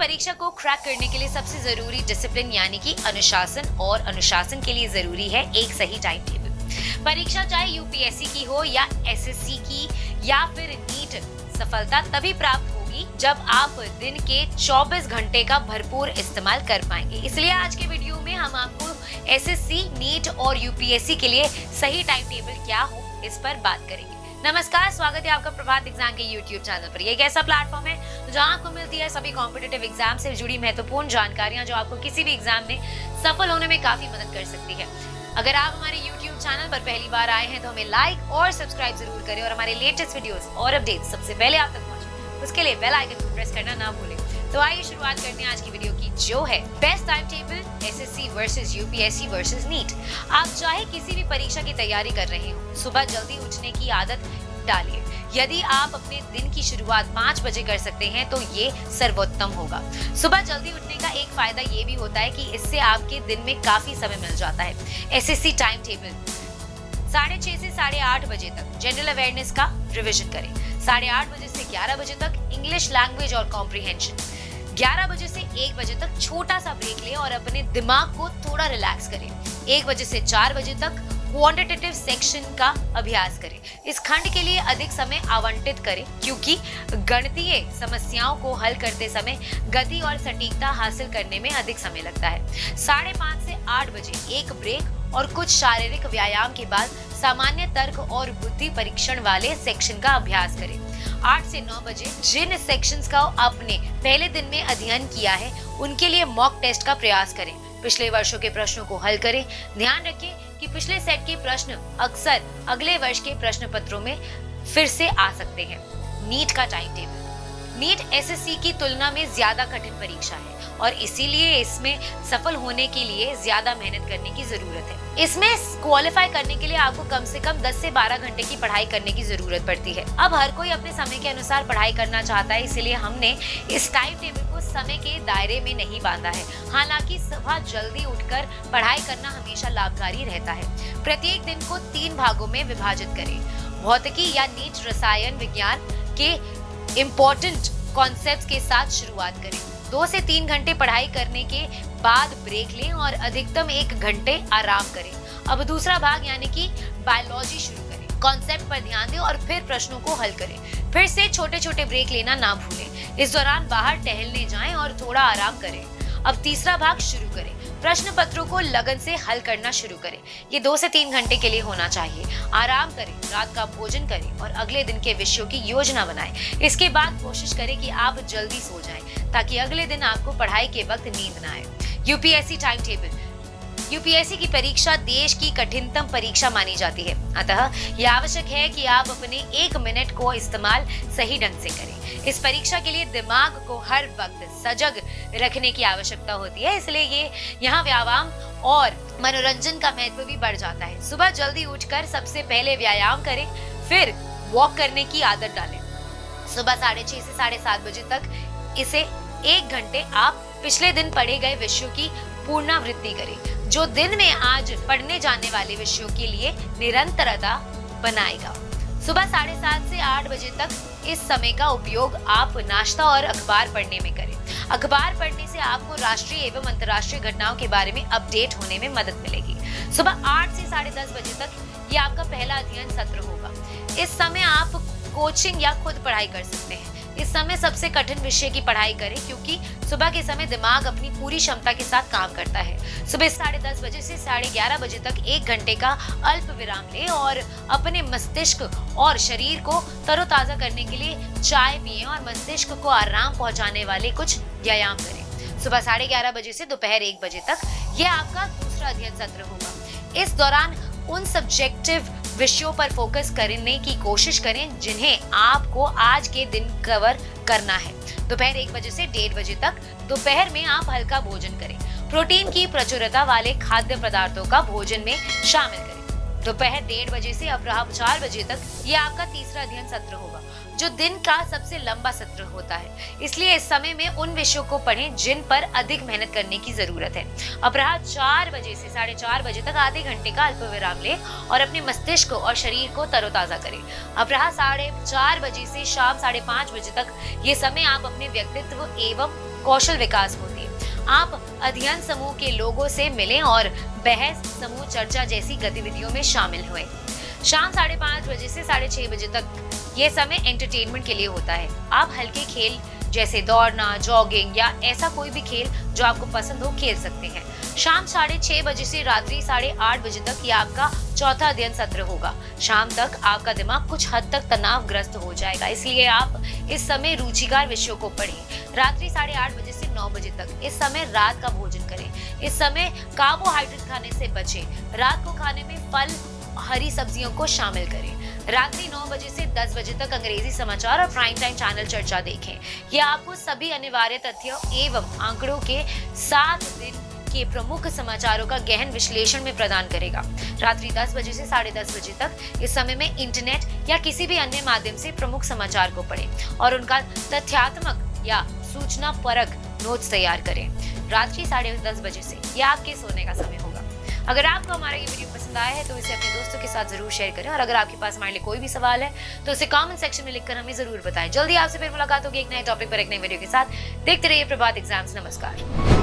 परीक्षा को क्रैक करने के लिए सबसे जरूरी डिसिप्लिन यानी कि अनुशासन, और अनुशासन के लिए जरूरी है एक सही टाइम टेबल। परीक्षा चाहे यूपीएससी की हो या एसएससी की या फिर नीट, सफलता तभी प्राप्त होगी जब आप दिन के 24 घंटे का भरपूर इस्तेमाल कर पाएंगे। इसलिए आज के वीडियो में हम आपको एसएससी, नीट और यूपीएससी के लिए सही टाइम टेबल क्या हो इस पर बात करेंगे। नमस्कार, स्वागत है आपका प्रभात एग्जाम के यूट्यूब चैनल पर। ये एक ऐसा प्लेटफॉर्म है जहां आपको मिलती है सभी कॉम्पिटिटिव एग्जाम से जुड़ी महत्वपूर्ण जानकारियां जो आपको किसी भी एग्जाम में सफल होने में काफी मदद कर सकती है। अगर आप हमारे यूट्यूब चैनल पर पहली बार आए हैं तो हमें लाइक और सब्सक्राइब जरूर करें और हमारे लेटेस्ट वीडियोस और अपडेट्स सबसे पहले आप तक पहुंचे उसके लिए बेल आइकन को प्रेस करना ना भूलें। तो आइए शुरुआत करते हैं आज की वीडियो की, जो है best time table SSC versus UPSC versus NEET. आप चाहे किसी भी परीक्षा की तैयारी कर रहे हो, सुबह जल्दी उठने की आदत डालिए। यदि आप अपने दिन की शुरुआत 5 बजे कर सकते हैं तो ये सर्वोत्तम होगा। सुबह जल्दी उठने का एक फायदा ये भी होता है कि इससे आपके दिन में काफी समय मिल जाता है। एसएससी टाइम टेबल 6:30 से 8:30 बजे तक जनरल अवेयरनेस का रिवीजन करें। 8:30 बजे से 11 बजे तक इंग्लिश लैंग्वेज और कॉम्प्रिहेंशन। 11 बजे से 1 बजे तक छोटा सा ब्रेक लें और अपने दिमाग को थोड़ा रिलैक्स करें। 1 बजे से 4 बजे तक क्वांटिटेटिव सेक्शन का अभ्यास करें। इस खंड के लिए अधिक समय आवंटित करें क्योंकि गणितीय समस्याओं को हल करते समय गति और सटीकता हासिल करने में अधिक समय लगता है। 5:30 से 8 बजे एक ब्रेक और कुछ शारीरिक व्यायाम के बाद सामान्य तर्क और बुद्धि परीक्षण वाले सेक्शन का अभ्यास करें। 8 से 9 बजे जिन सेक्शंस का आपने पहले दिन में अध्ययन किया है उनके लिए मॉक टेस्ट का प्रयास करें। पिछले वर्षों के प्रश्नों को हल करें। ध्यान रखें कि पिछले सेट के प्रश्न अक्सर अगले वर्ष के प्रश्न पत्रों में फिर से आ सकते हैं। नीट का टाइम टेबल। नीट एसएससी की तुलना में ज्यादा कठिन परीक्षा है और इसीलिए इसमें सफल होने के लिए ज्यादा मेहनत करने की जरूरत है। इसमें क्वालिफाई करने के लिए आपको कम से कम 10 से 12 घंटे की पढ़ाई करने की जरूरत पड़ती है। अब हर कोई अपने समय के अनुसार पढ़ाई करना चाहता है, इसलिए हमने इस टाइम टेबल को समय के दायरे में नहीं बांधा है। हालांकि सुबह जल्दी उठकर पढ़ाई करना हमेशा लाभकारी रहता है। प्रत्येक दिन को 3 भागों में विभाजित करें। भौतिकी या नीट रसायन विज्ञान के इम्पोर्टेंट कॉन्सेप्ट्स के साथ शुरुआत करें। 2 से 3 घंटे पढ़ाई करने के बाद ब्रेक लें और अधिकतम 1 घंटे आराम करें। अब दूसरा भाग यानी कि बायोलॉजी शुरू करें। कॉन्सेप्ट पर ध्यान दें और फिर प्रश्नों को हल करें। फिर से छोटे छोटे ब्रेक लेना ना भूलें। इस दौरान बाहर टहलने जाएं और थोड़ा आराम करें। अब तीसरा भाग शुरू करें। प्रश्न पत्रों को लगन से हल करना शुरू करें। ये 2 से 3 घंटे के लिए होना चाहिए। आराम करें, रात का भोजन करें और अगले दिन के विषयों की योजना बनाएं। इसके बाद कोशिश करें कि आप जल्दी सो जाएं ताकि अगले दिन आपको पढ़ाई के वक्त नींद ना आए। UPSC time table. यूपीएससी की परीक्षा देश की कठिनतम परीक्षा मानी जाती है, अतः यह आवश्यक है कि आप अपने 1 मिनट को इस्तेमाल सही ढंग से करें। इस परीक्षा के लिए दिमाग को हर वक्त सजग रखने की आवश्यकता होती है, इसलिए यहाँ व्यायाम और मनोरंजन का महत्व भी बढ़ जाता है। सुबह जल्दी उठकर सबसे पहले व्यायाम करें, फिर वॉक करने की आदत डालें। सुबह 6:30 से 7:30 बजे तक इसे 1 घंटे आप पिछले दिन पढ़े गए विषयों की पुनरावृत्ति करें, जो दिन में आज पढ़ने जाने वाले विषयों के लिए निरंतरता बनाएगा। सुबह 7:30 से 8 बजे तक इस समय का उपयोग आप नाश्ता और अखबार पढ़ने में करें। अखबार पढ़ने से आपको राष्ट्रीय एवं अंतर्राष्ट्रीय घटनाओं के बारे में अपडेट होने में मदद मिलेगी। सुबह 8 से 10:30 बजे तक ये आपका पहला अध्ययन सत्र होगा। इस समय आप कोचिंग या खुद पढ़ाई कर सकते हैं। इस समय सबसे कठिन विषय की पढ़ाई करें क्योंकि सुबह के समय दिमाग अपनी पूरी क्षमता के साथ काम करता है। सुबह 10:30 बजे से 11:30 बजे तक 1 घंटे का अल्प विराम लें और अपने मस्तिष्क और शरीर को तरोताजा करने के लिए चाय पिएं और मस्तिष्क को आराम पहुंचाने वाले कुछ व्यायाम करें। सुबह 11:30 बजे से दोपहर 1 बजे तक यह आपका दूसरा अध्ययन सत्र होगा। इस दौरान उन सब्जेक्टिव विषयों पर फोकस करने की कोशिश करें जिन्हें आपको आज के दिन कवर करना है। दोपहर 1 बजे से 1:30 बजे तक दोपहर में आप हल्का भोजन करें। प्रोटीन की प्रचुरता वाले खाद्य पदार्थों का भोजन में शामिल करें। दोपहर 1:30 बजे से अपराह्न 4 बजे तक ये आपका तीसरा अध्ययन सत्र होगा, जो दिन का सबसे लंबा सत्र होता है। इसलिए इस समय में उन विषयों को पढ़ें जिन पर अधिक मेहनत करने की जरूरत है। अपराह्न 4 बजे से 4:30 बजे तक आधे घंटे का अल्प विराम लें और अपने मस्तिष्क और शरीर को तरोताजा करें। अपराह्न 4:30 बजे से शाम 5:30 बजे तक ये समय आप अपने व्यक्तित्व एवं कौशल विकास को दें। आप अध्ययन समूह के लोगों से मिलें और बहस, समूह चर्चा जैसी गतिविधियों में शामिल हुए। शाम 5:30 बजे से 6:30 बजे तक ये समय एंटरटेनमेंट के लिए होता है। आप हल्के खेल जैसे दौड़ना, जॉगिंग या ऐसा कोई भी खेल जो आपको पसंद हो खेल सकते हैं। शाम 6:30 बजे से रात्रि 8:30 बजे तक ये आपका चौथा अध्ययन सत्र होगा। शाम तक आपका दिमाग कुछ हद तक तनावग्रस्त हो जाएगा, इसलिए आप इस समय रुचिकर विषयों को पढ़ें। रात्रि 8:30 बजे से 9 बजे तक इस समय रात का भोजन करें। इस समय कार्बोहाइड्रेट खाने से बचें। रात को खाने में फल, हरी सब्जियों को शामिल करें। रात्रि 9 बजे से 10 बजे तक अंग्रेजी समाचार और प्राइम टाइम चैनल चर्चा देखें। यह आपको सभी अनिवार्य तथ्यों एवं आंकड़ों के 7 दिन के प्रमुख समाचारों का गहन विश्लेषण में प्रदान करेगा। रात्रि 10 बजे से 10:30 बजे तक इस समय में इंटरनेट या किसी भी अन्य माध्यम से प्रमुख समाचार को पढ़ें और उनका तथ्यात्मक या सूचना परक नोट्स तैयार करें। रात्रि 10:30 बजे से यह आपके सोने का समय होगा। अगर आपको हमारा ये वीडियो पसंद आया है तो इसे अपने दोस्तों के साथ जरूर शेयर करें और अगर आपके पास हमारे लिए कोई भी सवाल है तो उसे कमेंट सेक्शन में लिखकर हमें जरूर बताएं। जल्दी आपसे फिर मुलाकात होगी एक नए टॉपिक पर एक नए वीडियो के साथ। देखते रहिए प्रभात एग्जाम्स। नमस्कार।